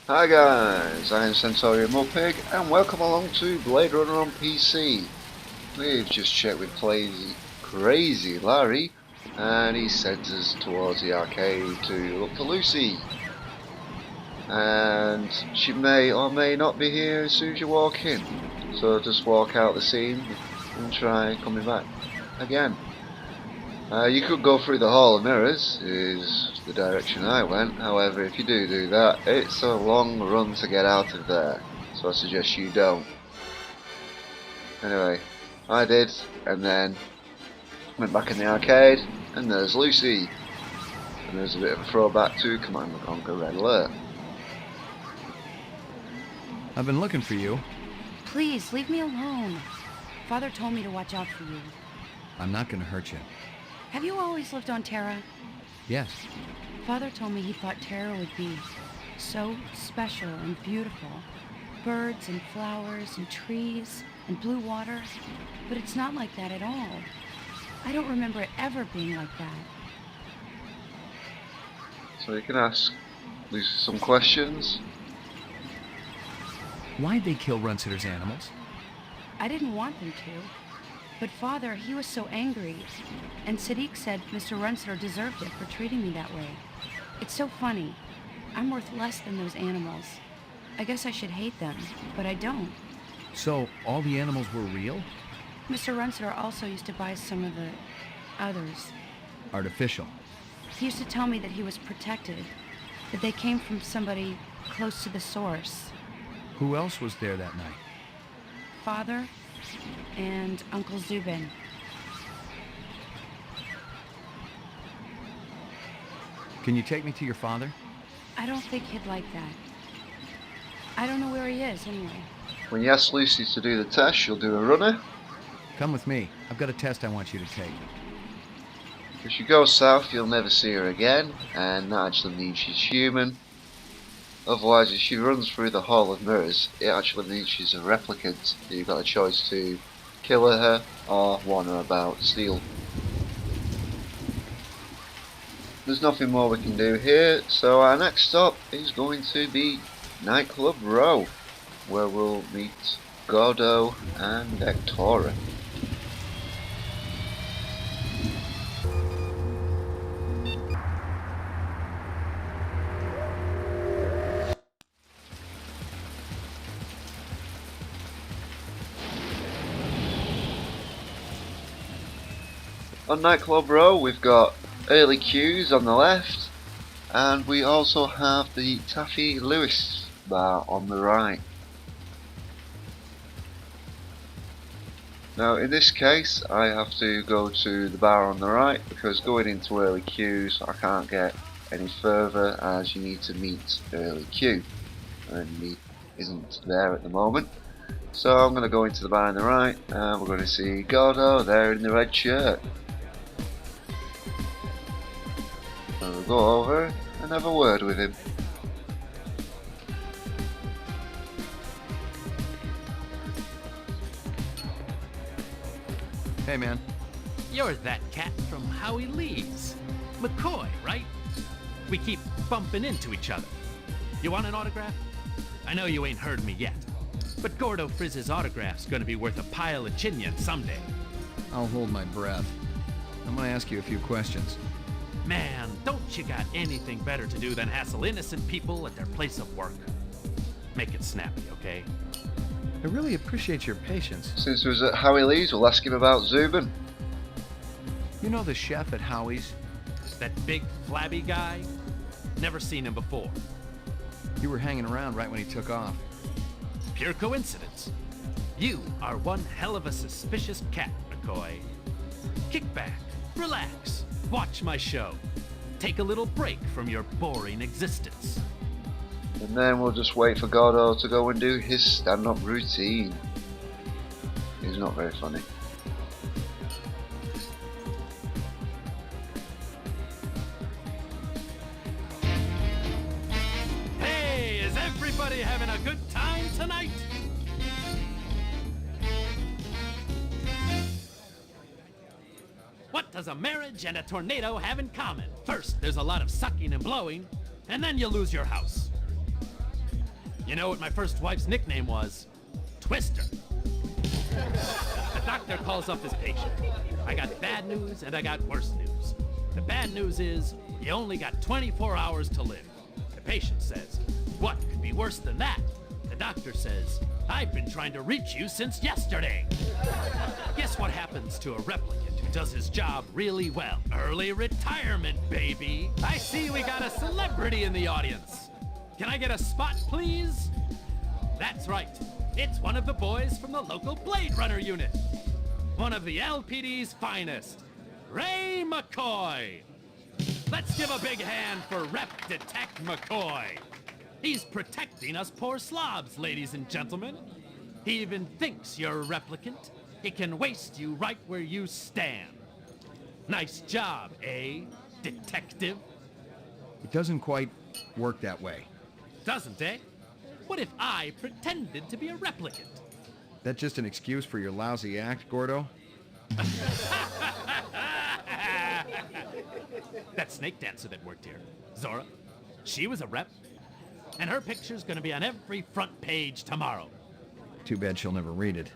Hi guys, I am Centaurian Mudpig and welcome along to Blade Runner on PC. We've just checked with Crazy Larry and he sent us towards the arcade to look for Lucy. And she may or may not be here as soon as you walk in. So just walk out the scene and try coming back again. You could go through the Hall of Mirrors, is the direction I went. However, if you do that, it's a long run to get out of there. So I suggest you don't. Anyway, I did, and then went back in the arcade, and there's Lucy. And there's a bit of a throwback to Command & Conquer Red Alert. I've been looking for you. Please, leave me alone. Father told me to watch out for you. I'm not gonna hurt you. Have you always lived on Terra? Yes. Father told me he thought Terra would be so special and beautiful. Birds and flowers and trees and blue water. But it's not like that at all. I don't remember it ever being like that. So you can ask Lucy some questions. Why'd they kill Runsitter's animals? I didn't want them to. But Father, he was so angry. And Sadiq said Mr. Runsiter deserved it for treating me that way. It's so funny. I'm worth less than those animals. I guess I should hate them, but I don't. So, all the animals were real? Mr. Runsiter also used to buy some of the others. Artificial. He used to tell me that he was protected, that they came from somebody close to the source. Who else was there that night? Father and Uncle Zubin. Can you take me to your father? I don't think he'd like that. I don't know where he is, anyway. When you ask Lucy to do the test, she'll do a runner. Come with me. I've got a test I want you to take. If she goes south, you'll never see her again, and that actually means she's human. Otherwise, if she runs through the Hall of Mirrors, it actually means she's a replicant. You've got a choice to kill her or warn her about steal. There's nothing more we can do here, so our next stop is going to be Nightclub Row, where we'll meet Gordo and Ectora. On Nightclub Row we've got early queues on the left, and we also have the Taffy Lewis bar on the right. Now in this case I have to go to the bar on the right because going into early queues I can't get any further, as you need to meet early queue, and he isn't there at the moment. So I'm going to go into the bar on the right and we're going to see Gordo there in the red shirt. So we'll go over and have a word with him. Hey, man. You're that cat from Howie Lee's. McCoy, right? We keep bumping into each other. You want an autograph? I know you ain't heard me yet, but Gordo Frizz's autograph's gonna be worth a pile of chinion someday. I'll hold my breath. I'm gonna ask you a few questions. Man, don't you got anything better to do than hassle innocent people at their place of work? Make it snappy, okay? I really appreciate your patience. Since we was at Howie Lee's, we'll ask him about Zubin. You know the chef at Howie's? That big flabby guy? Never seen him before. You were hanging around right when he took off. Pure coincidence. You are one hell of a suspicious cat, McCoy. Kick back, relax, watch my show. Take a little break from your boring existence. And then we'll just wait for Gordo to go and do his stand-up routine. He's not very funny. Hey, is everybody having a good time tonight? What does a marriage and a tornado have in common? First, there's a lot of sucking and blowing, and then you lose your house. You know what my first wife's nickname was? Twister. The doctor calls up his patient. I got bad news and I got worse news. The bad news is you only got 24 hours to live. The patient says, what could be worse than that? The doctor says, I've been trying to reach you since yesterday. Guess what happens to a replicant who does his job really well? Early retirement, baby. I see we got a celebrity in the audience. Can I get a spot, please? That's right. It's one of the boys from the local Blade Runner unit. One of the LPD's finest, Ray McCoy. Let's give a big hand for Rep Detect McCoy. He's protecting us poor slobs, ladies and gentlemen. He even thinks you're a replicant. He can waste you right where you stand. Nice job, eh, detective? It doesn't quite work that way. Doesn't, eh? What if I pretended to be a replicant? That just an excuse for your lousy act, Gordo? That snake dancer that worked here, Zora, she was a rep. And her picture's gonna be on every front page tomorrow. Too bad she'll never read it.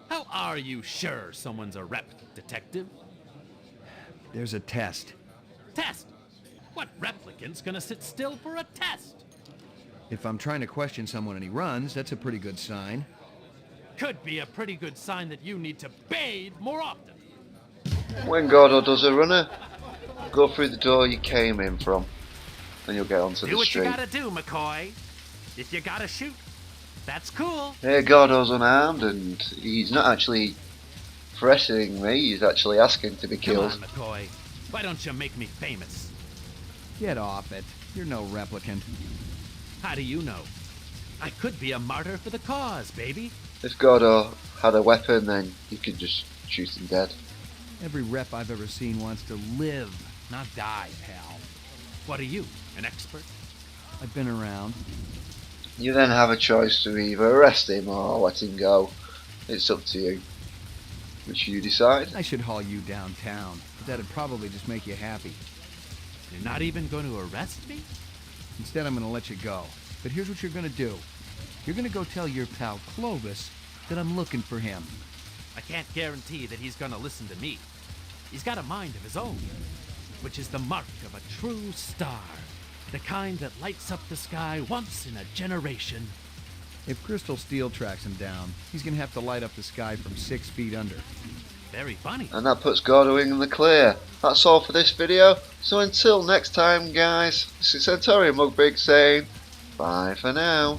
How are you sure someone's a rep, detective? There's a test. Test? What replicant's gonna sit still for a test? If I'm trying to question someone and he runs, that's a pretty good sign. Could be a pretty good sign that you need to bathe more often. When Gordo does a runner, go through the door you came in from, and you'll get onto Do the what street. you gotta do, McCoy. If you gotta shoot, that's cool. Here, Gordo's unarmed, and he's not actually threatening me, he's actually asking to be Come killed. on, McCoy. Why don't you make me famous? Get off it. You're no replicant. How do you know? I could be a martyr for the cause, baby. If Gordo had a weapon, then you could just shoot him dead. Every rep I've ever seen wants to live, not die, pal. What are you, an expert? I've been around. You then have a choice to either arrest him or let him go. It's up to you. Which you decide. I should haul you downtown, but that'd probably just make you happy. You're not even going to arrest me? Instead, I'm gonna let you go. But here's what you're gonna do. You're gonna go tell your pal Clovis that I'm looking for him. I can't guarantee that he's gonna listen to me. He's got a mind of his own, which is the mark of a true star. The kind that lights up the sky once in a generation. If Crystal Steel tracks him down, he's gonna have to light up the sky from 6 feet under. Very funny. And that puts Gordo in the clear. That's all for this video. So until next time, guys, this is Centaurian Mugbig saying bye for now.